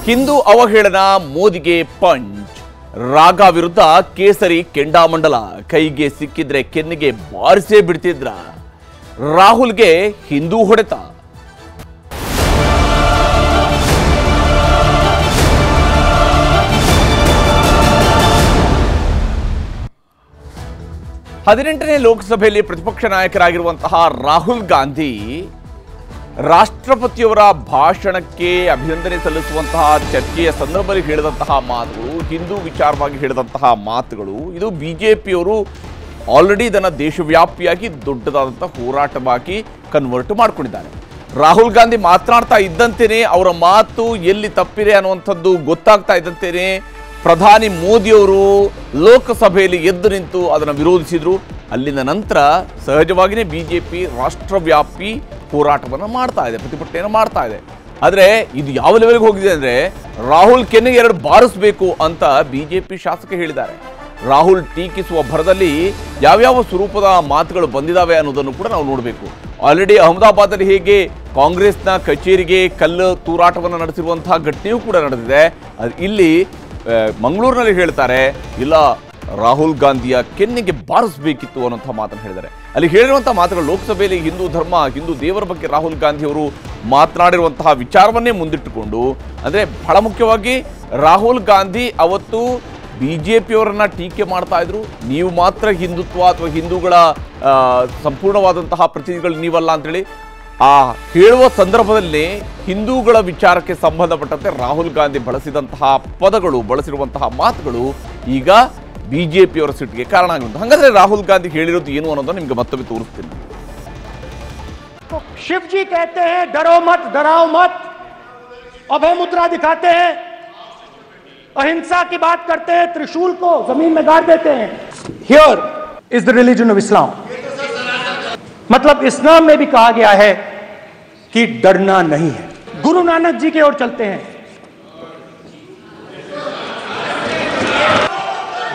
ಹಿಂದೂ ಅವಹೇಳನ ಮೋದಿಗೆ ಪಂಚ್. ರಾಗ ವಿರುದ್ಧ ಕೇಸರಿ ಕೆಂಡಾಮಂಡಲ. ಕೈಗೆ ಸಿಕ್ಕಿದ್ರೆ ಕೆನ್ನಿಗೆ ಬಾರಿಸೇ ಬಿಡ್ತಿದ್ರ. ರಾಹುಲ್ಗೆ ಹಿಂದೂ ಹೊಡೆತ. ಹದಿನೆಂಟನೇ ಲೋಕಸಭೆಯಲ್ಲಿ ಪ್ರತಿಪಕ್ಷ ನಾಯಕರಾಗಿರುವಂತಹ ರಾಹುಲ್ ಗಾಂಧಿ ರಾಷ್ಟ್ರಪತಿಯವರ ಭಾಷಣಕ್ಕೆ ಅಭಿನಂದನೆ ಸಲ್ಲಿಸುವಂತಹ ಚರ್ಚೆಯ ಸಂದರ್ಭದಲ್ಲಿ ಹೇಳಿದಂತಹ ಮಾತುಗಳು, ಹಿಂದೂ ವಿಚಾರವಾಗಿ ಹೇಳಿದಂತಹ ಮಾತುಗಳು, ಇದು ಬಿಜೆಪಿಯವರು ಆಲ್ರೆಡಿ ಇದನ್ನು ದೇಶವ್ಯಾಪಿಯಾಗಿ ದೊಡ್ಡದಾದಂತಹ ಹೋರಾಟವಾಗಿ ಕನ್ವರ್ಟ್ ಮಾಡಿಕೊಂಡಿದ್ದಾರೆ. ರಾಹುಲ್ ಗಾಂಧಿ ಮಾತನಾಡ್ತಾ ಇದ್ದಂತೆಯೇ ಅವರ ಮಾತು ಎಲ್ಲಿ ತಪ್ಪಿದೆ ಅನ್ನುವಂಥದ್ದು ಗೊತ್ತಾಗ್ತಾ ಇದ್ದಂತೆಯೇ ಪ್ರಧಾನಿ ಮೋದಿಯವರು ಲೋಕಸಭೆಯಲ್ಲಿ ಎದ್ದು ನಿಂತು ಅದನ್ನು ವಿರೋಧಿಸಿದರು. ಅಲ್ಲಿನ ನಂತರ ಸಹಜವಾಗಿಯೇ ಬಿಜೆಪಿ ರಾಷ್ಟ್ರವ್ಯಾಪಿ ಹೋರಾಟವನ್ನು ಮಾಡ್ತಾ ಇದೆ, ಪ್ರತಿಭಟನೆಯನ್ನು ಮಾಡ್ತಾ ಇದೆ. ಆದರೆ ಇದು ಯಾವ ಲೆವೆಲ್ಗೆ ಹೋಗಿದೆ ಅಂದರೆ ರಾಹುಲ್ ಕೆನ್ನೆಗೆ 2 ಬಾರಿಸಬೇಕು ಅಂತ ಬಿಜೆಪಿ ಶಾಸಕ ಹೇಳಿದ್ದಾರೆ. ರಾಹುಲ್ ಟೀಕಿಸುವ ಭರದಲ್ಲಿ ಯಾವ್ಯಾವ ಸ್ವರೂಪದ ಮಾತುಗಳು ಬಂದಿದ್ದಾವೆ ಅನ್ನೋದನ್ನು ಕೂಡ ನಾವು ನೋಡಬೇಕು. ಆಲ್ರೆಡಿ ಅಹಮದಾಬಾದಲ್ಲಿ ಹೇಗೆ ಕಾಂಗ್ರೆಸ್ನ ಕಚೇರಿಗೆ ಕಲ್ಲು ತೂರಾಟವನ್ನು ನಡೆಸಿರುವಂತಹ ಘಟನೆಯೂ ಕೂಡ ನಡೆದಿದೆ. ಇಲ್ಲಿ ಮಂಗಳೂರಿನಲ್ಲಿ ಹೇಳ್ತಾರೆ, ಇಲ್ಲ ರಾಹುಲ್ ಗಾಂಧಿಯ ಕೆನ್ನೆಗೆ ಬಾರಿಸಬೇಕಿತ್ತು ಅನ್ನೋಂಥ ಮಾತನ್ನು ಹೇಳಿದ್ದಾರೆ. ಅಲ್ಲಿ ಹೇಳಿರುವಂಥ ಮಾತುಗಳು ಲೋಕಸಭೆಯಲ್ಲಿ ಹಿಂದೂ ಧರ್ಮ, ಹಿಂದೂ ದೇವರ ಬಗ್ಗೆ ರಾಹುಲ್ ಗಾಂಧಿ ಅವರು ಮಾತನಾಡಿರುವಂತಹ ವಿಚಾರವನ್ನೇ ಮುಂದಿಟ್ಟುಕೊಂಡು, ಅಂದರೆ ಬಹಳ ಮುಖ್ಯವಾಗಿ ರಾಹುಲ್ ಗಾಂಧಿ ಅವತ್ತು ಬಿಜೆಪಿಯವರನ್ನ ಟೀಕೆ ಮಾಡ್ತಾ ಇದ್ರು. ನೀವು ಮಾತ್ರ ಹಿಂದುತ್ವ ಅಥವಾ ಹಿಂದೂಗಳ ಸಂಪೂರ್ಣವಾದಂತಹ ಪ್ರತಿನಿಧಿಗಳು ನೀವಲ್ಲ ಅಂತೇಳಿ ಆ ಹೇಳುವ ಸಂದರ್ಭದಲ್ಲಿ ಹಿಂದೂಗಳ ವಿಚಾರಕ್ಕೆ ಸಂಬಂಧಪಟ್ಟಂತೆ ರಾಹುಲ್ ಗಾಂಧಿ ಬಳಸಿದಂತಹ ಪದಗಳು, ಬಳಸಿರುವಂತಹ ಮಾತುಗಳು ಈಗ ಬಿಜೆಪಿಯವರ ಸಿಟ್ಟಿಗೆ ಕಾರಣ ಆಗಿರುವುದು. ಹಾಗಾದ್ರೆ ರಾಹುಲ್ ಗಾಂಧಿ ಹೇಳಿರೋದು ಏನು ಅನ್ನೋದನ್ನು ನಿಮಗೆ ಮತ್ತೊಮ್ಮೆ ತೋರಿಸ್ತೀನಿ. शिव जी कहते हैं डरो मत, डराओ मत, अभय मुद्रा दिखाते हैं, अहिंसा की बात करते हैं, त्रिशूल को जमीन में गाड़ देते हैं. Here is the religion of Islam. मतलब इस्लाम में भी कहा गया है कि डरना नहीं है. गुरु नानक जी की ओर चलते हैं.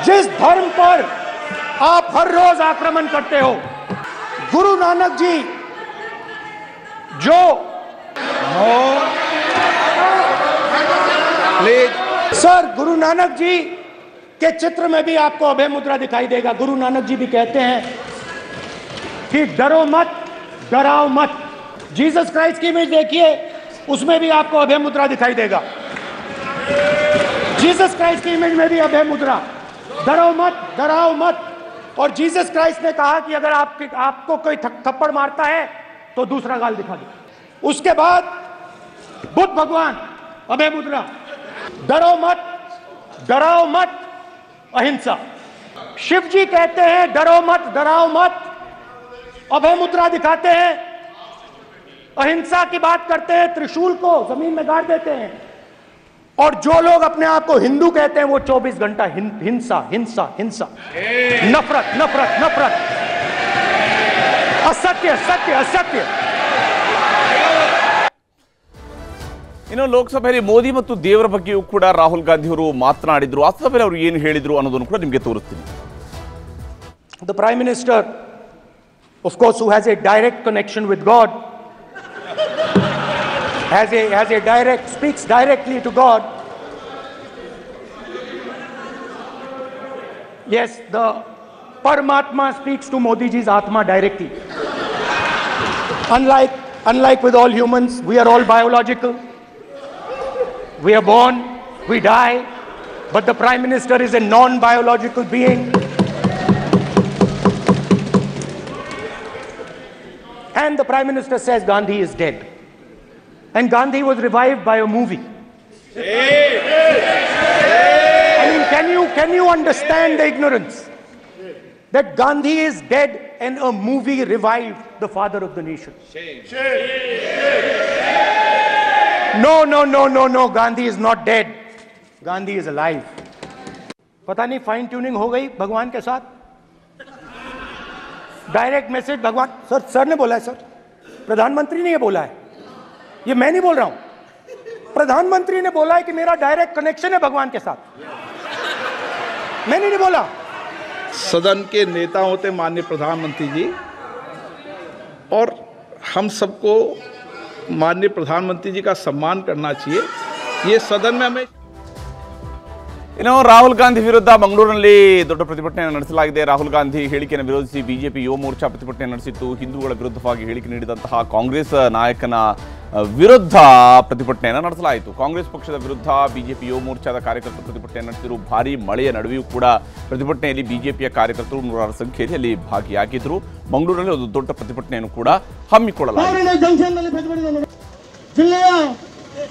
जिस धर्म पर आप हर रोज आक्रमण करते हो, गुरु नानक जी जो सर गुरु नानक जी के चित्र में भी आपको अभय मुद्रा दिखाई देगा. गुरु नानक जी भी कहते हैं कि डरो मत, डराओ मत. जीसस क्राइस्ट की इमेज देखिए, उसमें भी आपको अभय मुद्रा दिखाई देगा. जीसस क्राइस्ट की इमेज में भी अभय मुद्रा. डरो मत, डराओ मत. और जीसस क्राइस्ट ने कहा कि अगर आपको कोई थप्पड़ मारता है तो दूसरा गाल दिखा दो. उसके बाद बुद्ध भगवान अभय मुद्रा. डरो मत, डराओ मत, अहिंसा. शिव जी कहते हैं डरो मत, डराओ मत, अभय मुद्रा दिखाते हैं, अहिंसा की बात करते हैं, त्रिशूल को जमीन में गाड़ देते हैं. और जो लोग अपने आप को हिंदू कहते हैं वो 24 घंटा हिंसा हिंसा हिंसा, नफरत नफरत नफरत, असत्य सत्य असत्य. ಇನ್ನು ಲೋಕಸಭೆಯಲ್ಲಿ ಮೋದಿ ಮತ್ತು ದೇವರ ಬಗ್ಗೆಯೂ ಕೂಡ ರಾಹುಲ್ ಗಾಂಧಿ ಅವರು ಮಾತನಾಡಿದ್ರು. ಆ ಸಭೆಯಲ್ಲಿ ಅವರು ಏನು ಹೇಳಿದ್ರು ಅನ್ನೋದನ್ನು ಕೂಡ ನಿಮಗೆ ತೋರಿಸ್ತೀನಿ. The Prime Minister, of course, who has a direct connection with God, speaks directly to God. Yes, the Paramatma speaks to Modi ji's Atma directly. Unlike with all humans, we are all biological. We are born, we die, but the Prime Minister is a non-biological being. And the Prime Minister says Gandhi is dead. And Gandhi was revived by a movie. I mean, can you understand the ignorance? That Gandhi is dead and a movie revived the father of the nation. No, Gandhi is not dead. Gandhi is alive. पता नहीं fine tuning हो गई भगवान के साथ. Direct message भगवान. Sir ने बोला है. सर प्रधानमंत्री ने ये बोला है, ये मैं नहीं बोल रहा हूं. प्रधानमंत्री ने बोला है कि मेरा डायरेक्ट कनेक्शन है भगवान के साथ. मैंने नहीं बोला. सदन के नेता होते माननीय प्रधानमंत्री जी, और हम सबको माननीय प्रधानमंत्री जी का सम्मान करना चाहिए ये सदन में हमें ಇನ್ನು ರಾಹುಲ್ ಗಾಂಧಿ ವಿರುದ್ಧ ಮಂಗಳೂರಿನಲ್ಲಿ ದೊಡ್ಡ ಪ್ರತಿಭಟನೆ ನಡೆಸಲಾಗಿದೆ. ರಾಹುಲ್ ಗಾಂಧಿ ಹೇಳಿಕೆಯನ್ನು ವಿರೋಧಿಸಿ ಬಿಜೆಪಿ ಯುವ ಮೋರ್ಚಾ ಪ್ರತಿಭಟನೆ ನಡೆಸಿತ್ತು. ಹಿಂದೂಗಳ ವಿರುದ್ಧವಾಗಿ ಹೇಳಿಕೆ ನೀಡಿದಂತಹ ಕಾಂಗ್ರೆಸ್ ನಾಯಕನ ವಿರುದ್ಧ ಪ್ರತಿಭಟನೆಯನ್ನು ನಡೆಸಲಾಯಿತು. ಕಾಂಗ್ರೆಸ್ ಪಕ್ಷದ ವಿರುದ್ಧ ಬಿಜೆಪಿ ಯುವ ಮೋರ್ಚಾದ ಕಾರ್ಯಕರ್ತರು ಪ್ರತಿಭಟನೆ ನಡೆಸಿದರು. ಭಾರೀ ಮಳೆಯ ನಡುವೆಯೂ ಕೂಡ ಪ್ರತಿಭಟನೆಯಲ್ಲಿ ಬಿಜೆಪಿಯ ಕಾರ್ಯಕರ್ತರು ನೂರಾರು ಸಂಖ್ಯೆಯಲ್ಲಿ ಅಲ್ಲಿ ಭಾಗಿಯಾಗಿದ್ದರು. ಮಂಗಳೂರಿನಲ್ಲಿ ಒಂದು ದೊಡ್ಡ ಪ್ರತಿಭಟನೆಯನ್ನು ಕೂಡ ಹಮ್ಮಿಕೊಳ್ಳಲಾಗಿದೆ. ಜಿಲ್ಲೆಯ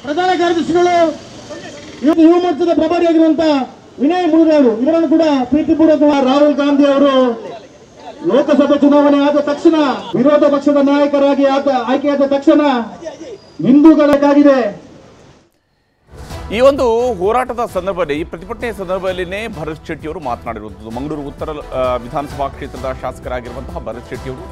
ಪ್ರಧಾನ ಕಾರ್ಯದರ್ಶಿಗಳು ಯುವ ಮೋರ್ಚಾದ ಪ್ರಭಾರಿಯಾಗಿರುವಂತಹ ವಿನಯ್ ಮುಳುಗಾಡು ಇವರನ್ನು ಕೂಡ ಪ್ರೀತಿಪೂರ್ವಕ ರಾಹುಲ್ ಗಾಂಧಿ ಅವರು ಲೋಕಸಭೆ ಚುನಾವಣೆ ಆದ ತಕ್ಷಣ ವಿರೋಧ ಪಕ್ಷದ ನಾಯಕರಾಗಿ ಆಯ್ಕೆಯಾದ ತಕ್ಷಣ ಹಿಂದೂಗಳಾಗಿದೆ. ಈ ಒಂದು ಹೋರಾಟದ ಸಂದರ್ಭದಲ್ಲಿ, ಈ ಪ್ರತಿಭಟನೆಯ ಸಂದರ್ಭದಲ್ಲಿನೇ ಭರತ್ ಶೆಟ್ಟಿ ಅವರು ಮಾತನಾಡಿರುವಂಥದ್ದು. ಮಂಗಳೂರು ಉತ್ತರ ವಿಧಾನಸಭಾ ಕ್ಷೇತ್ರದ ಶಾಸಕರಾಗಿರುವಂತಹ ಭರತ್ ಶೆಟ್ಟಿ ಅವರು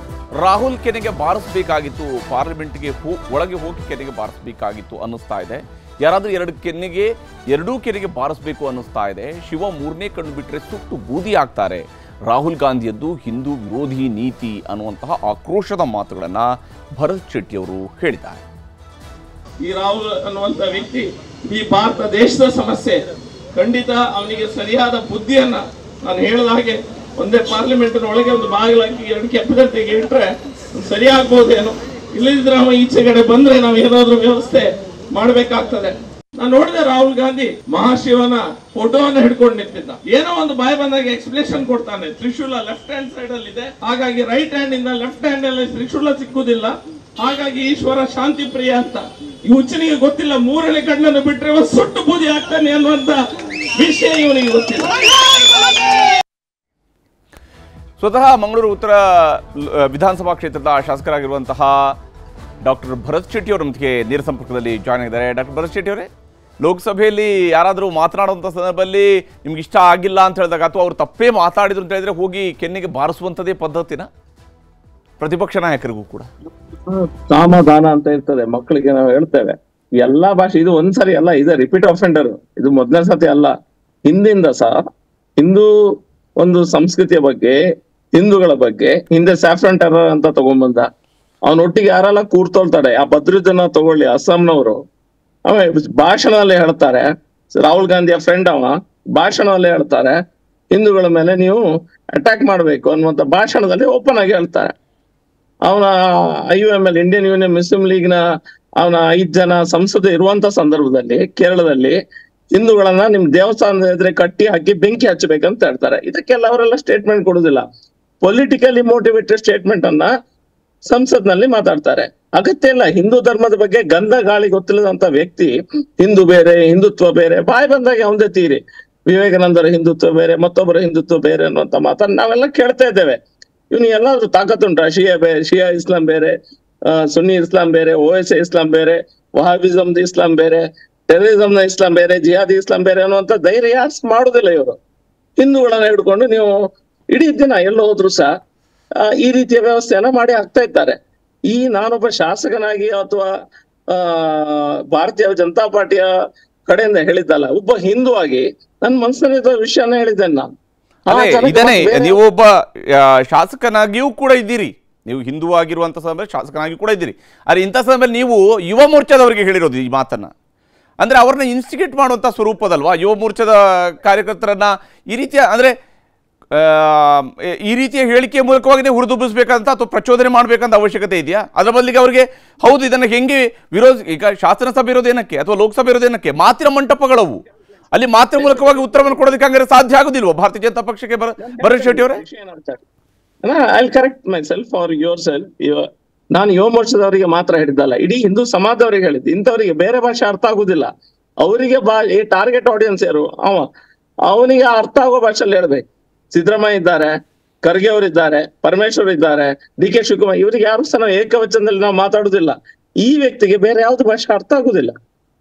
ರಾಹುಲ್ ಕೆನೆಗೆ ಬಾರಿಸಬೇಕಾಗಿತ್ತು, ಪಾರ್ಲಿಮೆಂಟ್ಗೆ ಒಳಗೆ ಹೋಗಿ ಕೆನೆಗೆ ಬಾರಿಸಬೇಕಾಗಿತ್ತು ಅನ್ನಿಸ್ತಾ ಇದೆ. ಯಾರಾದರೂ ಎರಡೂ ಕೆನೆಗೆ ಬಾರಿಸಬೇಕು ಅನ್ನಿಸ್ತಾ ಇದೆ. ಶಿವ ಮೂರನೇ ಕಣ್ಣು ಬಿಟ್ಟರೆ ಸುಟ್ಟು ಬೂದಿ ಆಗ್ತಾರೆ. ರಾಹುಲ್ ಗಾಂಧಿಯದ್ದು ಹಿಂದೂ ವಿರೋಧಿ ನೀತಿ ಅನ್ನುವಂತಹ ಆಕ್ರೋಶದ ಮಾತುಗಳನ್ನು ಭರತ್ ಶೆಟ್ಟಿ ಅವರು ಹೇಳಿದ್ದಾರೆ. ಈ ರಾಹುಲ್ ಅನ್ನುವಂತ ವ್ಯಕ್ತಿ ಈ ಭಾರತ ದೇಶದ ಸಮಸ್ಯೆ. ಖಂಡಿತ ಅವನಿಗೆ ಸರಿಯಾದ ಬುದ್ಧಿಯನ್ನ ನಾನು ಹೇಳಿದ ಹಾಗೆ ಒಂದೇ ಪಾರ್ಲಿಮೆಂಟಿನ ಒಳಗೆ ಒಂದು ಬಾಗಿಲಾಕಿ 2 ಕೆಪ್ಪದಂತೆಗೆ ಇಟ್ಟರೆ ಸರಿಯಾಗ್ಬೋದೇನೋ. ಇಲ್ಲದಿದ್ರೆ ಅವ ಈಚೆಗಡೆ ಬಂದ್ರೆ ನಾವು ಏನಾದ್ರೂ ವ್ಯವಸ್ಥೆ ಮಾಡಬೇಕಾಗ್ತದೆ. ನಾನು ನೋಡಿದೆ ರಾಹುಲ್ ಗಾಂಧಿ ಮಹಾಶಿವನ ಫೋಟೋವನ್ನ ಹಿಡ್ಕೊಂಡು ನಿಂತಿದ್ದ. ಏನೋ ಒಂದು ಬಾಯಿ ಬಂದಾಗ ಎಕ್ಸ್ಪ್ಲೇಷನ್ ಕೊಡ್ತಾನೆ. ತ್ರಿಶೂಲ ಲೆಫ್ಟ್ ಹ್ಯಾಂಡ್ ಸೈಡ್ ಅಲ್ಲಿ ಇದೆ, ಹಾಗಾಗಿ ರೈಟ್ ಹ್ಯಾಂಡ್ ಇಂದ ಲೆಫ್ಟ್ ಹ್ಯಾಂಡ್ ಅಲ್ಲಿ ತ್ರಿಶೂಲ ಸಿಕ್ಕುದಿಲ್ಲ, ಹಾಗಾಗಿ ಈಶ್ವರ ಶಾಂತಿ ಪ್ರಿಯ ಅಂತ. ಈ ಹುಚ್ಚನಿಗೆ ಗೊತ್ತಿಲ್ಲ, ಮೂರನೇ ಕಣ್ಣನ್ನು ಬಿಟ್ರೆ ಸುಟ್ಟು ಬೂದಿ ಆಗ್ತಾನೆ ಅನ್ನುವಂತ ವಿಷಯ ಇವನಿಗೆ ಗೊತ್ತಿಲ್ಲ. ಸ್ವತಃ ಮಂಗಳೂರು ಉತ್ತರ ವಿಧಾನಸಭಾ ಕ್ಷೇತ್ರದ ಶಾಸಕರಾಗಿರುವಂತಹ ಡಾಕ್ಟರ್ ಭರತ್ ಶೆಟ್ಟಿ ಅವರ ಮಧ್ಯೆ ನೇರ ಸಂಪರ್ಕದಲ್ಲಿ ಜಾಯ್ನ್ ಆಗಿದ್ದಾರೆ. ಡಾಕ್ಟರ್ ಭರತ್ ಶೆಟ್ಟಿ ಅವರೇ, ಲೋಕಸಭೆಯಲ್ಲಿ ಯಾರಾದರೂ ಮಾತನಾಡುವಂಥ ಸಂದರ್ಭದಲ್ಲಿ ನಿಮ್ಗೆ ಇಷ್ಟ ಆಗಿಲ್ಲ ಅಂತ ಹೇಳಿದಾಗ ಅಥವಾ ಅವರು ತಪ್ಪೇ ಮಾತಾಡಿದ್ರು ಅಂತ ಹೇಳಿದ್ರೆ ಹೋಗಿ ಕೆನ್ನೆಗೆ ಬಾರಿಸುವಂಥದ್ದೇ ಪದ್ಧತಿನ ಪ್ರತಿಪಕ್ಷ ನಾಯಕರಿಗೂ ಕೂಡ ಸಮಾಧಾನ ಅಂತ ಇರ್ತದೆ. ಮಕ್ಕಳಿಗೆ ನಾವು ಹೇಳ್ತೇವೆ ಎಲ್ಲಾ ಭಾಷೆ ಇದು ಒಂದ್ಸರಿ ಅಲ್ಲ, ಇದು ರಿಪೀಟ್ ಅಫೆಂಡರ್. ಇದು ಮೊದಲನೇ ಸತಿ ಅಲ್ಲ, ಹಿಂದಿಂದ ಸಹ ಹಿಂದೂ ಒಂದು ಸಂಸ್ಕೃತಿಯ ಬಗ್ಗೆ, ಹಿಂದೂಗಳ ಬಗ್ಗೆ ಹಿಂದೆ ಸ್ಯಾಫ್ರನ್ ಟೆರರ್ ಅಂತ ತಗೊಂಡ್ಬಂದ. ಅವನೊಟ್ಟಿಗೆ ಯಾರೆಲ್ಲ ಕೂರ್ತೊಳ್ತಾರೆ, ಆ ಬದ್ರುದ್ದನ್ನ ತಗೊಳ್ಳಿ, ಅಸ್ಸಾಂನವರು. ಆಮೇಲೆ ಭಾಷಣದಲ್ಲಿ ಹೇಳ್ತಾರೆ, ರಾಹುಲ್ ಗಾಂಧಿಯ ಫ್ರೆಂಡ್ ಅವ ಭಾಷಣದಲ್ಲಿ ಹೇಳ್ತಾರೆ ಹಿಂದೂಗಳ ಮೇಲೆ ನೀವು ಅಟ್ಯಾಕ್ ಮಾಡ್ಬೇಕು ಅನ್ನುವಂತ ಭಾಷಣದಲ್ಲಿ ಓಪನ್ ಆಗಿ ಹೇಳ್ತಾರೆ. ಅವನ IUML ಇಂಡಿಯನ್ ಯೂನಿಯನ್ ಮುಸ್ಲಿಂ ಲೀಗ್ನ ಅವನ 5 ಜನ ಸಂಸದ ಇರುವಂತ ಸಂದರ್ಭದಲ್ಲಿ ಕೇರಳದಲ್ಲಿ ಹಿಂದೂಗಳನ್ನ ನಿಮ್ ದೇವಸ್ಥಾನದ ಎದುರೆ ಕಟ್ಟಿ ಹಾಕಿ ಬೆಂಕಿ ಹಚ್ಚಬೇಕಂತ ಹೇಳ್ತಾರೆ. ಇದಕ್ಕೆಲ್ಲ ಅವರೆಲ್ಲ ಸ್ಟೇಟ್ಮೆಂಟ್ ಕೊಡುದಿಲ್ಲ. ಪೊಲಿಟಿಕಲಿ ಮೋಟಿವೇಟೆಡ್ ಸ್ಟೇಟ್ಮೆಂಟ್ ಅನ್ನ ಸಂಸತ್ನಲ್ಲಿ ಮಾತಾಡ್ತಾರೆ. ಅಗತ್ಯ ಇಲ್ಲ. ಹಿಂದೂ ಧರ್ಮದ ಬಗ್ಗೆ ಗಂಧ ಗಾಳಿ ಗೊತ್ತಿಲ್ಲದಂತ ವ್ಯಕ್ತಿ ಹಿಂದೂ ಬೇರೆ ಹಿಂದುತ್ವ ಬೇರೆ ಬಾಯಿ ಬಂದಾಗ ಅವಂದೇ ತೀರಿ. ವಿವೇಕಾನಂದರ ಹಿಂದುತ್ವ ಬೇರೆ, ಮತ್ತೊಬ್ಬರ ಹಿಂದುತ್ವ ಬೇರೆ ಅನ್ನುವಂತ ಮಾತನ್ನ ನಾವೆಲ್ಲ ಕೇಳ್ತಾ ಇದ್ದೇವೆ. ಇವನು ಎಲ್ಲಾದ್ರೂ ತಾಕತ್ತುಂಟ? ಶಿಯಾ ಇಸ್ಲಾಂ ಬೇರೆ, ಸುನ್ನಿ ಇಸ್ಲಾಂ ಬೇರೆ, OSI ಇಸ್ಲಾಂ ಬೇರೆ, ವಹಾಬಿಸಮ್ ಇಸ್ಲಾಂ ಬೇರೆ, ಟೆರರಿಸಮ್ ನ ಇಸ್ಲಾಂ ಬೇರೆ, ಜಿಹಾದಿ ಇಸ್ಲಾಂ ಬೇರೆ ಅನ್ನುವಂತ ಧೈರ್ಯ ಯಾರು ಮಾಡುದಿಲ್ಲ. ಇವರು ಹಿಂದೂಗಳನ್ನ ಹಿಡ್ಕೊಂಡು ನೀವು ಇಡೀ ದಿನ ಎಲ್ಲೋ ಹೋದ್ರು ಸಹ ಈ ರೀತಿಯ ವ್ಯವಸ್ಥೆಯನ್ನ ಮಾಡಿ ಹಾಕ್ತಾ ಇದ್ದಾರೆ. ನಾನೊಬ್ಬ ಶಾಸಕನಾಗಿ ಅಥವಾ ಭಾರತೀಯ ಜನತಾ ಪಾರ್ಟಿಯ ಕಡೆಯಿಂದ ಹೇಳಿದ್ದಲ್ಲ, ಒಬ್ಬ ಹಿಂದೂ ಆಗಿ ನನ್ನ ಮನಸ್ಸಿನ ವಿಷಯನ ಹೇಳಿದ್ದೇನೆ ನಾನು. ಇದನ್ನೇ ನೀವು ಒಬ್ಬ ಶಾಸಕನಾಗಿಯೂ ಕೂಡ ಇದ್ದೀರಿ, ನೀವು ಹಿಂದೂ ಆಗಿರುವಂತ ಸಂದರ್ಭ ಶಾಸಕನಾಗಿ ಕೂಡ ಇದ್ದೀರಿ. ಆದ್ರೆ ಇಂಥ ಸಂದರ್ಭದಲ್ಲಿ ನೀವು ಯುವ ಮೋರ್ಚಾದವರಿಗೆ ಹೇಳಿರೋದು ಈ ಮಾತನ್ನ, ಅಂದ್ರೆ ಅವ್ರನ್ನ ಇನ್ಸ್ಟಿಗೇಟ್ ಮಾಡುವಂತ ಸ್ವರೂಪದಲ್ವಾ? ಯುವ ಮೋರ್ಚಾದ ಕಾರ್ಯಕರ್ತರನ್ನ ಈ ರೀತಿಯ ಅಂದ್ರೆ ಈ ರೀತಿಯ ಹೇಳಿಕೆಯ ಮೂಲಕವಾಗಿ ಹುರಿದುಂಬಿಸಬೇಕಂತ ಅಥವಾ ಪ್ರಚೋದನೆ ಮಾಡಬೇಕಂತ ಅವಶ್ಯಕತೆ ಇದೆಯಾ? ಅದರ ಬದಲಿಗೆ ಅವರಿಗೆ ಹೌದು ಇದನ್ನ ಹೆಂಗೆ ವಿರೋಧ, ಈಗ ಶಾಸನ ಸಭೆ ಇರೋದೇನಕ್ಕೆ ಅಥವಾ ಲೋಕಸಭೆ ಇರೋದೇನಕ್ಕೆ? ಮಾತಿನ ಮಂಟಪಗಳವು, ಅಲ್ಲಿ ಮಾತಿನ ಮೂಲಕವಾಗಿ ಉತ್ತರವನ್ನು ಕೊಡೋದಕ್ಕೆ ಹಂಗಾರೆ ಸಾಧ್ಯ ಆಗುದಿಲ್ವಾ ಭರತೀಯ ಜನತಾ ಪಕ್ಷಕ್ಕೆ? ಭರತ್ ಶೆಟ್ಟಿ ಅವರೇ, I correct myself or yourself. ನಾನು ಯುವ ಮೋರ್ಚಾದವರಿಗೆ ಮಾತ್ರ ಹೇಳಿದ್ದಲ್ಲ, ಇಡೀ ಹಿಂದೂ ಸಮಾಜದವರಿಗೆ ಹೇಳಿದ್ದು. ಇಂಥವರಿಗೆ ಬೇರೆ ಭಾಷೆ ಅರ್ಥ ಆಗುದಿಲ್ಲ. ಅವರಿಗೆ ಟಾರ್ಗೆಟ್ ಆಡಿಯನ್ಸ್ ಯಾರು? ಅವನಿಗೆ ಅರ್ಥ ಆಗೋ ಭಾಷೆಯಲ್ಲಿ ಹೇಳ್ಬೇಕು. ಸಿದ್ದರಾಮಯ್ಯ ಇದ್ದಾರೆ, ಖರ್ಗೆ ಅವರಿದ್ದಾರೆ, ಪರಮೇಶ್ವರ್ ಇದ್ದಾರೆ, DK ಶಿವಕುಮಾರ್, ಇವರಿಗೆ ಯಾರು ಸಹ ನಾವು ಏಕವಚನದಲ್ಲಿ ನಾವು ಮಾತಾಡುದಿಲ್ಲ. ಈ ವ್ಯಕ್ತಿಗೆ ಬೇರೆ ಯಾವ್ದು ಭಾಷೆ ಅರ್ಥ ಆಗುದಿಲ್ಲ.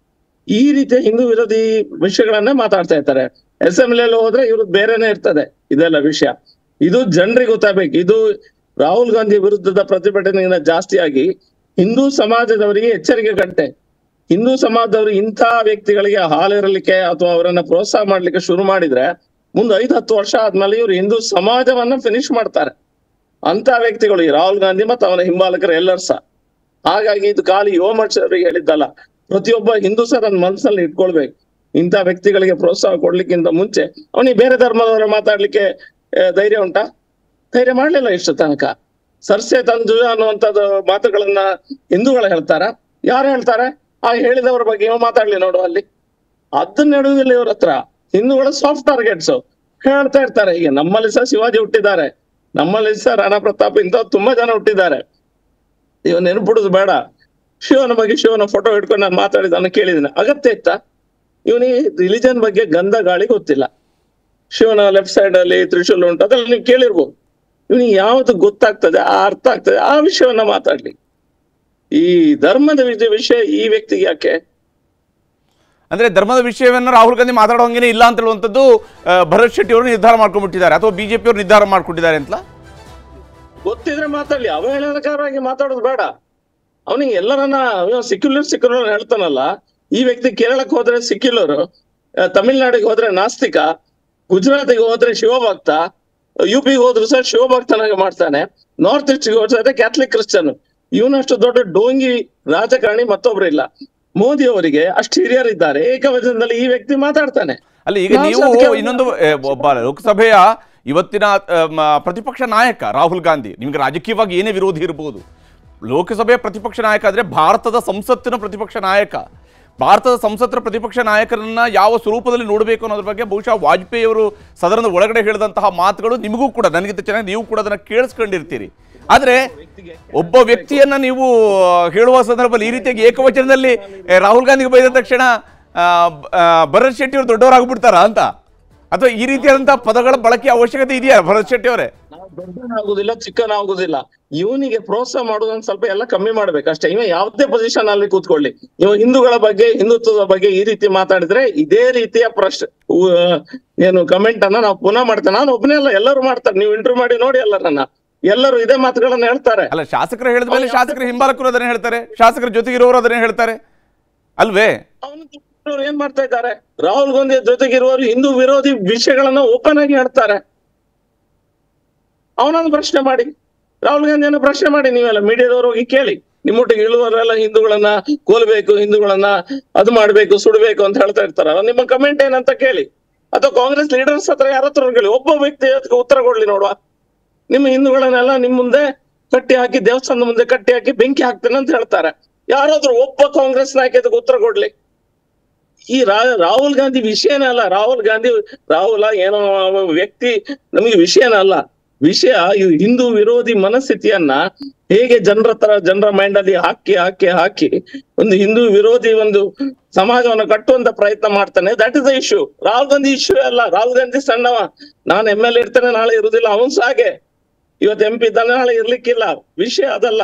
ಈ ರೀತಿಯ ಹಿಂದೂ ವಿರೋಧಿ ವಿಷಯಗಳನ್ನೇ ಮಾತಾಡ್ತಾ ಇರ್ತಾರೆ. ಅಸೆಂಬ್ಲಿಯಲ್ಲಿ ಹೋದ್ರೆ ಇವ್ರದ್ದು ಬೇರೆನೆ ಇರ್ತದೆ ಇದೆಲ್ಲ ವಿಷಯ. ಇದು ಜನರಿಗೆ ಗೊತ್ತಾಗ್ಬೇಕು. ಇದು ರಾಹುಲ್ ಗಾಂಧಿ ವಿರುದ್ಧದ ಪ್ರತಿಭಟನೆಯಿಂದ ಜಾಸ್ತಿಯಾಗಿ ಹಿಂದೂ ಸಮಾಜದವರಿಗೆ ಎಚ್ಚರಿಕೆ ಗಂಟೆ. ಹಿಂದೂ ಸಮಾಜದವರು ಇಂಥ ವ್ಯಕ್ತಿಗಳಿಗೆ ಹಾಲಿರಲಿಕ್ಕೆ ಅಥವಾ ಅವರನ್ನ ಪ್ರೋತ್ಸಾಹ ಮಾಡ್ಲಿಕ್ಕೆ ಶುರು ಮಾಡಿದ್ರೆ ಮುಂದೆ 5-10 ವರ್ಷ ಆದ್ಮೇಲೆ ಇವ್ರು ಹಿಂದೂ ಸಮಾಜವನ್ನ ಫಿನಿಶ್ ಮಾಡ್ತಾರೆ. ಅಂತ ವ್ಯಕ್ತಿಗಳು ಈ ರಾಹುಲ್ ಗಾಂಧಿ ಮತ್ತು ಅವನ ಹಿಂಬಾಲಕರು ಎಲ್ಲರೂ ಸಹ. ಹಾಗಾಗಿ ಇದು ಖಾಲಿ ಯುವ ಮೋರ್ಚಾದವರಿಗೆ ಹೇಳಿದ್ದಲ್ಲ, ಪ್ರತಿಯೊಬ್ಬ ಹಿಂದೂ ಸರ್ ನನ್ನ ಮನಸ್ಸಲ್ಲಿ ಇಟ್ಕೊಳ್ಬೇಕು. ಇಂಥ ವ್ಯಕ್ತಿಗಳಿಗೆ ಪ್ರೋತ್ಸಾಹ ಕೊಡ್ಲಿಕ್ಕಿಂತ ಮುಂಚೆ ಅವನಿಗೆ ಬೇರೆ ಧರ್ಮದವರ ಮಾತಾಡ್ಲಿಕ್ಕೆ ಧೈರ್ಯ ಉಂಟಾ? ಧೈರ್ಯ ಮಾಡ್ಲಿಲ್ಲ ಇಷ್ಟು ತನಕ. ಸರ್ಸೆ ತಂದು ಅನ್ನುವಂಥದ್ದು ಮಾತುಗಳನ್ನ ಹಿಂದೂಗಳು ಹೇಳ್ತಾರ? ಯಾರು ಹೇಳ್ತಾರೆ? ಆ ಹೇಳಿದವರ ಬಗ್ಗೆ ಇವ ಮಾತಾಡ್ಲಿ ನೋಡು ಅಲ್ಲಿ. ಅದನ್ನ ಹೇಳುವುದಿಲ್ಲ ಇವ್ರ ಹತ್ರ. ಹಿಂದೂಗಳು ಸಾಫ್ಟ್ ಟಾರ್ಗೆಟ್ಸ್ ಹೇಳ್ತಾ ಇರ್ತಾರೆ. ಈಗ ನಮ್ಮಲ್ಲಿ ಸಹ ಶಿವಾಜಿ ಹುಟ್ಟಿದ್ದಾರೆ, ನಮ್ಮಲ್ಲಿ ಸಹ ರಾಣಾ ಪ್ರತಾಪ್ ಇಂಥ ತುಂಬಾ ಜನ ಹುಟ್ಟಿದ್ದಾರೆ. ಇವ ನೆನಪಿಡುದು ಬೇಡ. ಶಿವನ ಬಗ್ಗೆ ಶಿವನ ಫೋಟೋ ಇಟ್ಕೊಂಡು ನಾನು ಮಾತಾಡಿದ ಕೇಳಿದ್ದೀನಿ. ಅಗತ್ಯ ಇತ್ತ? ಇವನಿಗೆ ರಿಲಿಜನ್ ಬಗ್ಗೆ ಗಂಧ ಗಾಳಿ ಗೊತ್ತಿಲ್ಲ. ಶಿವನ ಲೆಫ್ಟ್ ಸೈಡ್ ಅಲ್ಲಿ ತ್ರಿಶೂಲ ಉಂಟು, ಅದ್ರಲ್ಲಿ ನೀವು ಕೇಳಿರ್ಬೋದು. ಇವನಿಗೆ ಯಾವ್ದು ಗೊತ್ತಾಗ್ತದೆ, ಅರ್ಥ ಆಗ್ತದೆ, ಆ ವಿಷಯವನ್ನ ಮಾತಾಡ್ಲಿ. ಈ ಧರ್ಮದ ವಿಷಯ ಈ ವ್ಯಕ್ತಿಗೆ ಯಾಕೆ? ಅಂದ್ರೆ ಧರ್ಮದ ವಿಷಯವನ್ನ ರಾಹುಲ್ ಗಾಂಧಿ ಮಾತಾಡೋಂಗೇನೆ ಇಲ್ಲ ಅಂತ ಹೇಳುವಂಥದ್ದು ಭರತ್ ಶೆಟ್ಟಿ ಅವರು ನಿರ್ಧಾರ ಮಾಡ್ಕೊಂಡ್ಬಿಟ್ಟಿದ್ದಾರೆ, ಅಥವಾ ಬಿಜೆಪಿ ಅವರು ನಿರ್ಧಾರ ಮಾಡ್ಕೊಂಡಿದ್ದಾರೆ ಅಂತ ಗೊತ್ತಿದ್ರೆ ಮಾತಾಡ್ಲಿ. ಅವಹೇಳನಕಾರವಾಗಿ ಮಾತಾಡೋದು ಬೇಡ. ಅವನಿಗೆ ಎಲ್ಲರನ್ನ ಸಿಕ್ಯುಲರ್ ಹೇಳ್ತಾನಲ್ಲ. ಈ ವ್ಯಕ್ತಿ ಕೇರಳಕ್ಕೆ ಹೋದ್ರೆ ಸಿಕ್ಯುಲರ್, ತಮಿಳ್ನಾಡಿಗೆ ಹೋದ್ರೆ ನಾಸ್ತಿಕ, ಗುಜರಾತಿಗೆ ಹೋದ್ರೆ ಶಿವಭಕ್ತ, UP ಹೋದ್ರು ಸಹ ಶಿವಭಕ್ತನಾಗಿ ಮಾಡ್ತಾನೆ, ನಾರ್ತ್ ಈಸ್ಟ್ಗೆ ಹೋದ್ರೆ ಕ್ಯಾಥಲಿಕ್ ಕ್ರಿಶ್ಚಿಯನ್. ಇವನಷ್ಟು ದೊಡ್ಡ ಡೋಂಗಿ ರಾಜಕಾರಣಿ ಮತ್ತೊಬ್ರು ಇಲ್ಲ. ಮೋದಿ ಅವರಿಗೆ ಅಷ್ಟು ಹಿರಿಯರಿದ್ದಾರೆ, ಏಕವಚನದಲ್ಲಿ ಈ ವ್ಯಕ್ತಿ ಮಾತಾಡ್ತಾನೆ. ಅಲ್ಲ, ಈಗ ನೀವು ಇನ್ನೊಂದು ಒಬ್ಬ ಲೋಕಸಭೆಯ ಇವತ್ತಿನ ಪ್ರತಿಪಕ್ಷ ನಾಯಕ ರಾಹುಲ್ ಗಾಂಧಿ, ನಿಮ್ಗೆ ರಾಜಕೀಯವಾಗಿ ಏನೇ ವಿರೋಧಿ ಇರಬಹುದು, ಲೋಕಸಭೆಯ ಪ್ರತಿಪಕ್ಷ ನಾಯಕ ಆದ್ರೆ ಭಾರತದ ಸಂಸತ್ತಿನ ಪ್ರತಿಪಕ್ಷ ನಾಯಕ. ಭಾರತದ ಸಂಸತ್ತರ ಪ್ರತಿಪಕ್ಷ ನಾಯಕರನ್ನ ಯಾವ ಸ್ವರೂಪದಲ್ಲಿ ನೋಡಬೇಕು ಅನ್ನೋದ್ರ ಬಗ್ಗೆ ಬಹುಶಃ ವಾಜಪೇಯಿ ಅವರು ಸದನದ ಒಳಗಡೆ ಹೇಳಿದಂತಹ ಮಾತುಗಳು ನಿಮಗೂ ಕೂಡ, ನನಗಿಂತ ಚೆನ್ನಾಗಿ ನೀವು ಕೂಡ ಅದನ್ನ ಕೇಳಿಸ್ಕೊಂಡಿರ್ತೀರಿ. ಆದ್ರೆ ಒಬ್ಬ ವ್ಯಕ್ತಿಯನ್ನ ನೀವು ಹೇಳುವ ಸಂದರ್ಭದಲ್ಲಿ ಈ ರೀತಿಯಾಗಿ ಏಕವಚನದಲ್ಲಿ ರಾಹುಲ್ ಗಾಂಧಿಗೆ ಬೈದ ತಕ್ಷಣ ಭರತ್ ಶೆಟ್ಟಿ ಅವರು ದೊಡ್ಡವರಾಗ್ಬಿಡ್ತಾರ ಅಂತ, ಅಥವಾ ಈ ರೀತಿಯಾದಂತಹ ಪದಗಳ ಬಳಕೆ ಅವಶ್ಯಕತೆ ಇದೆಯಾ ಭರತ್ ಶೆಟ್ಟಿ ಅವರೇ? ದೊಡ್ಡನಾಗುದಿಲ್ಲ, ಚಿಕ್ಕನಾಗುದಿಲ್ಲ. ಇವನಿಗೆ ಪ್ರೋತ್ಸಾಹ ಮಾಡೋದನ್ನ ಸ್ವಲ್ಪ ಎಲ್ಲ ಕಮ್ಮಿ ಮಾಡ್ಬೇಕು ಅಷ್ಟೇ. ಇವ ಯಾವುದೇ ಪೊಸಿಷನ್ ಅಲ್ಲಿ ಕೂತ್ಕೊಳ್ಳಿ, ಇವ ಹಿಂದೂಗಳ ಬಗ್ಗೆ, ಹಿಂದುತ್ವದ ಬಗ್ಗೆ ಈ ರೀತಿ ಮಾತಾಡಿದ್ರೆ ಇದೇ ರೀತಿಯ ಏನು ಕಮೆಂಟ್ ಅನ್ನ ನಾವು ಪುನಃ ಮಾಡ್ತೇವೆ. ನಾನು ಒಬ್ಬನೇ ಅಲ್ಲ, ಎಲ್ಲರೂ ಮಾಡ್ತಾರೆ. ನೀವು ಇಂಟರ್ವ್ಯೂ ಮಾಡಿ ನೋಡಿ ಎಲ್ಲರನ್ನ, ಎಲ್ಲರೂ ಇದೇ ಮಾತುಗಳನ್ನ ಹೇಳ್ತಾರೆ. ಅಲ್ಲ, ಶಾಸಕರು ಹೇಳಿದ ಮೇಲೆ ಶಾಸಕರ ಹಿಂಬಾಲಕರು ಅದನ್ನೇ ಹೇಳ್ತಾರೆ, ಶಾಸಕರ ಜೊತೆಗಿರೋರು ಅದನ್ನೇ ಹೇಳ್ತಾರೆ ಅಲ್ವೇ? ಅವನು ಏನ್ ಮಾಡ್ತಾ ಇದ್ದಾರೆ? ರಾಹುಲ್ ಗಾಂಧಿ ಜೊತೆಗಿರುವವರು ಹಿಂದೂ ವಿರೋಧಿ ವಿಷಯಗಳನ್ನ ಓಪನ್ ಆಗಿ ಹೇಳ್ತಾರೆ. ಅವನನ್ನು ಪ್ರಶ್ನೆ ಮಾಡಿ, ರಾಹುಲ್ ಗಾಂಧಿಯನ್ನು ಪ್ರಶ್ನೆ ಮಾಡಿ. ನೀವೆಲ್ಲ ಮೀಡಿಯಾದವರು ಹೋಗಿ ಕೇಳಿ, ನಿಮ್ಮೊಟ್ಟಿಗೆ ಇಳುವರೆಲ್ಲ ಹಿಂದೂಗಳನ್ನ ಕೊಲ್ಬೇಕು, ಹಿಂದೂಗಳನ್ನ ಅದು ಮಾಡ್ಬೇಕು, ಸುಡ್ಬೇಕು ಅಂತ ಹೇಳ್ತಾ ಇರ್ತಾರ. ನಿಮ್ಮ ಕಮೆಂಟ್ ಏನಂತ ಕೇಳಿ, ಅಥವಾ ಕಾಂಗ್ರೆಸ್ ಲೀಡರ್ಸ್ ಹತ್ರ ಯಾರ ಹತ್ರ ಕೇಳಿ. ಒಬ್ಬ ವ್ಯಕ್ತಿ ಅದಕ್ಕೆ ಉತ್ತರ ಕೊಡ್ಲಿ ನೋಡುವ. ನಿಮ್ಮ ಹಿಂದೂಗಳನ್ನೆಲ್ಲ ನಿಮ್ ಮುಂದೆ ಕಟ್ಟಿ ಹಾಕಿ, ದೇವಸ್ಥಾನದ ಮುಂದೆ ಕಟ್ಟಿ ಹಾಕಿ ಬೆಂಕಿ ಹಾಕ್ತೇನೆ ಅಂತ ಹೇಳ್ತಾರೆ. ಯಾರಾದ್ರೂ ಒಬ್ಬ ಕಾಂಗ್ರೆಸ್ ನಾಯಕ ಇದಕ್ಕೆ ಉತ್ತರ ಕೊಡ್ಲಿ. ಈ ರಾಹುಲ್ ಗಾಂಧಿ ವಿಷಯನೇ ಅಲ್ಲ. ರಾಹುಲ ಏನೋ ವ್ಯಕ್ತಿ ನಮಗೆ ವಿಷಯನೇ ಅಲ್ಲ. ವಿಷಯ ಈ ಹಿಂದೂ ವಿರೋಧಿ ಮನಸ್ಥಿತಿಯನ್ನ ಹೇಗೆ ಜನರ ಮೈಂಡ್ ಅಲ್ಲಿ ಹಾಕಿ ಒಂದು ಹಿಂದೂ ವಿರೋಧಿ ಒಂದು ಸಮಾಜವನ್ನು ಕಟ್ಟುವಂತ ಪ್ರಯತ್ನ ಮಾಡ್ತಾನೆ. That is the issue. Rahul Gandhi issue ಅಲ್ಲ. ರಾಹುಲ್ ಗಾಂಧಿ ಸಣ್ಣವ, ನಾನು MLA ಇರ್ತೇನೆ, ನಾಳೆ ಇರುದಿಲ್ಲ. ಅವನು ಸಹ ಹಾಗೆ, ಇವತ್ತು MP ಇದ್ದಾನೆ, ನಾಳೆ ಇರ್ಲಿಕ್ಕಿಲ್ಲ. ವಿಷಯ ಅದಲ್ಲ.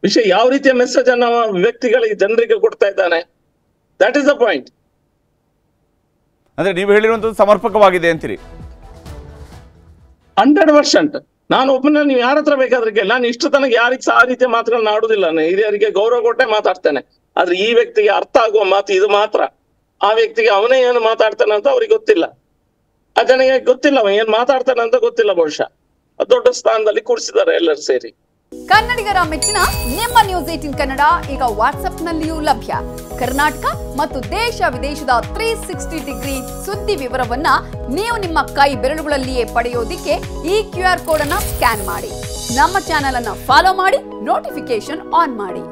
ವಿಷಯ ಯಾವ ರೀತಿಯ ಮೆಸೇಜ್ ಅನ್ನ ವ್ಯಕ್ತಿಗಳಿಗೆ, ಜನರಿಗೆ ಕೊಡ್ತಾ ಇದ್ದಾನೆ. That is the point. ಅಂದ್ರೆ ನೀವು ಹೇಳಿರುವಂತದ್ದು ಸಮರ್ಪಕವಾಗಿದೆ ಅಂತೀರಿ? 100%. ನಾನು ಒಬ್ಬನ, ನೀವು ಯಾರ ಹತ್ರ ಬೇಕಾದ್ರೆ ಕೇಳಿ. ನಾನು ಇಷ್ಟು ತನಕ ಯಾರಿಗೆ ಸಹ ಆ ರೀತಿಯ ಮಾತುಗಳನ್ನ ಆಡುದಿಲ್ಲ. ಹಿರಿಯರಿಗೆ ಗೌರವ ಕೊಟ್ಟೆ ಮಾತಾಡ್ತೇನೆ. ಆದ್ರೆ ಈ ವ್ಯಕ್ತಿಗೆ ಅರ್ಥ ಆಗುವ ಮಾತು ಇದು ಮಾತ್ರ. ಆ ವ್ಯಕ್ತಿಗೆ ಅವನೇ ಏನು ಮಾತಾಡ್ತಾನೆ ಅಂತ ಅವ್ರಿಗೆ ಗೊತ್ತಿಲ್ಲ. ಆ ಜನಗೆ ಗೊತ್ತಿಲ್ಲ ಅವ ಏನ್ ಮಾತಾಡ್ತಾನೆ ಅಂತ ಗೊತ್ತಿಲ್ಲ. ಬಹುಶಃ ದೊಡ್ಡ ಸ್ಥಾನದಲ್ಲಿ ಕೂರಿಸಿದ್ದಾರೆ ಎಲ್ಲರೂ ಸೇರಿ. ಕನ್ನಡಿಗರ ಮೆಚ್ಚಿನ ನಿಮ್ಮ ನ್ಯೂಸ್ 18 ಕನ್ನಡ ಈಗ ವಾಟ್ಸ್ಆಪ್ನಲ್ಲಿಯೂ ಲಭ್ಯ. ಕರ್ನಾಟಕ ಮತ್ತು ದೇಶ ವಿದೇಶದ 360 ಡಿಗ್ರಿ ಸುದ್ದಿ ವಿವರವನ್ನ ನೀವು ನಿಮ್ಮ ಕೈ ಬೆರಳುಗಳಲ್ಲಿಯೇ ಪಡೆಯೋದಿಕ್ಕೆ ಈ QR ಕೋಡ್ ಅನ್ನ ಸ್ಕ್ಯಾನ್ ಮಾಡಿ. ನಮ್ಮ ಚಾನೆಲ್ ಅನ್ನ ಫಾಲೋ ಮಾಡಿ, ನೋಟಿಫಿಕೇಶನ್ ಆನ್ ಮಾಡಿ.